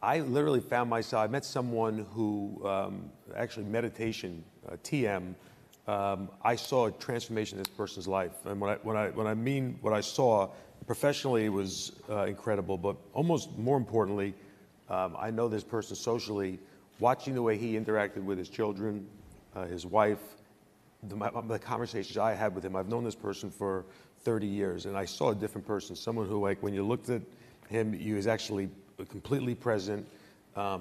I literally found myself, I met someone who, actually meditation, TM, I saw a transformation in this person's life. And when I mean what I saw, professionally it was incredible, but almost more importantly, I know this person socially, watching the way he interacted with his children, his wife, the conversations I had with him. I've known this person for 30 years, and I saw a different person, someone who, like, when you looked at him, he was actually completely present,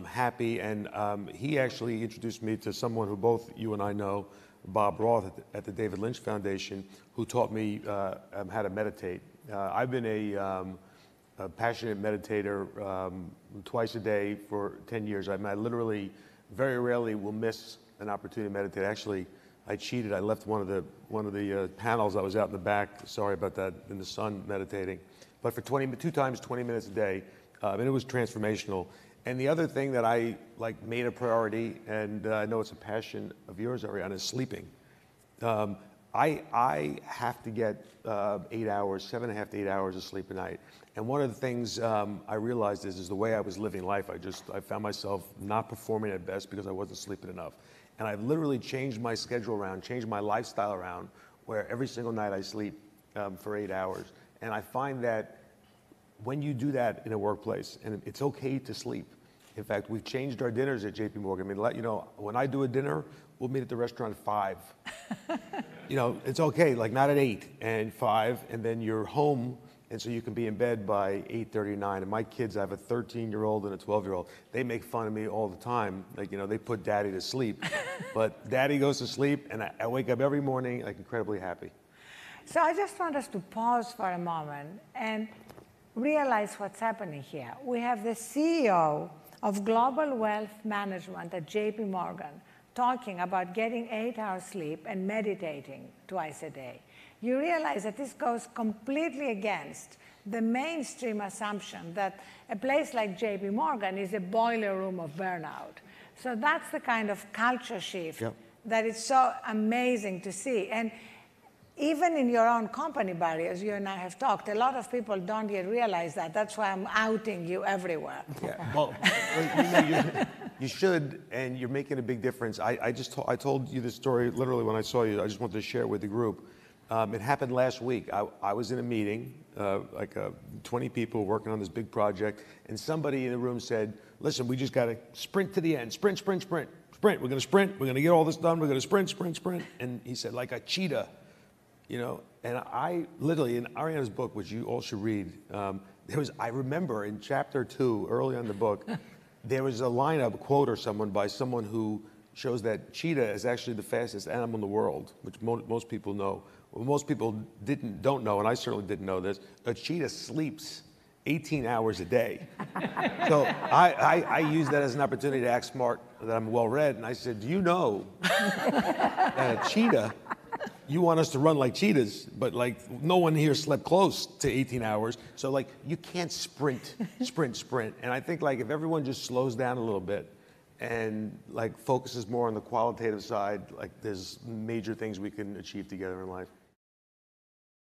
happy, and he actually introduced me to someone who both you and I know, Bob Roth at the David Lynch Foundation, who taught me how to meditate. I've been a passionate meditator twice a day for 10 years. I mean, I literally very rarely will miss an opportunity to meditate. Actually, I cheated. I left one of the panels. I was out in the back. Sorry about that, in the sun meditating. But for 2 times 20 minutes a day, and it was transformational. And the other thing that I made a priority, and I know it's a passion of yours, Ariana, is sleeping. I have to get 8 hours, 7.5 to 8 hours of sleep a night. And one of the things I realized is the way I was living life. I found myself not performing at best because I wasn't sleeping enough. And I've literally changed my schedule around, changed my lifestyle around, where every single night I sleep for 8 hours. And I find that when you do that in a workplace, and it's okay to sleep. In fact, we've changed our dinners at JP Morgan. I mean, you know, when I do a dinner, we'll meet at the restaurant at 5. You know, it's okay, like not at 8 and 5, and then you're home, and so you can be in bed by 8:30 or 9. And my kids, I have a 13-year-old and a 12-year-old. They make fun of me all the time. Like, you know, they put daddy to sleep. But daddy goes to sleep, and I wake up every morning, like, incredibly happy. So I just want us to pause for a moment and realize what's happening here. We have the CEO of Global Wealth Management at JP Morgan talking about getting 8 hours sleep and meditating twice a day. You realize that this goes completely against the mainstream assumption that a place like JP Morgan is a boiler room of burnout. So that's the kind of culture shift that is so amazing to see. And even in your own company, Barry, as you and I have talked, a lot of people don't yet realize that. That's why I'm outing you everywhere. Yeah, well, you should, and you're making a big difference. I told you this story literally when I saw you. I just wanted to share it with the group. It happened last week. I was in a meeting, 20 people working on this big project, and somebody in the room said, listen, we just got to sprint to the end. Sprint, sprint, sprint, sprint. We're going to sprint. We're going to get all this done. We're going to sprint, sprint, sprint. And he said, like a cheetah. You know, and I literally, in Ariana's book, which you all should read, I remember in chapter 2, early on in the book, there was a line-up, a quote or someone who shows that cheetah is actually the fastest animal in the world, which most people know. Well, most people don't know, and I certainly didn't know this. A cheetah sleeps 18 hours a day. So I use that as an opportunity to act smart, that I'm well-read, and I said, do you know that a cheetah, you want us to run like cheetahs, but like no one here slept close to 18 hours. So like you can't sprint. And I think like if everyone just slows down a little bit and like focuses more on the qualitative side, like there's major things we can achieve together in life.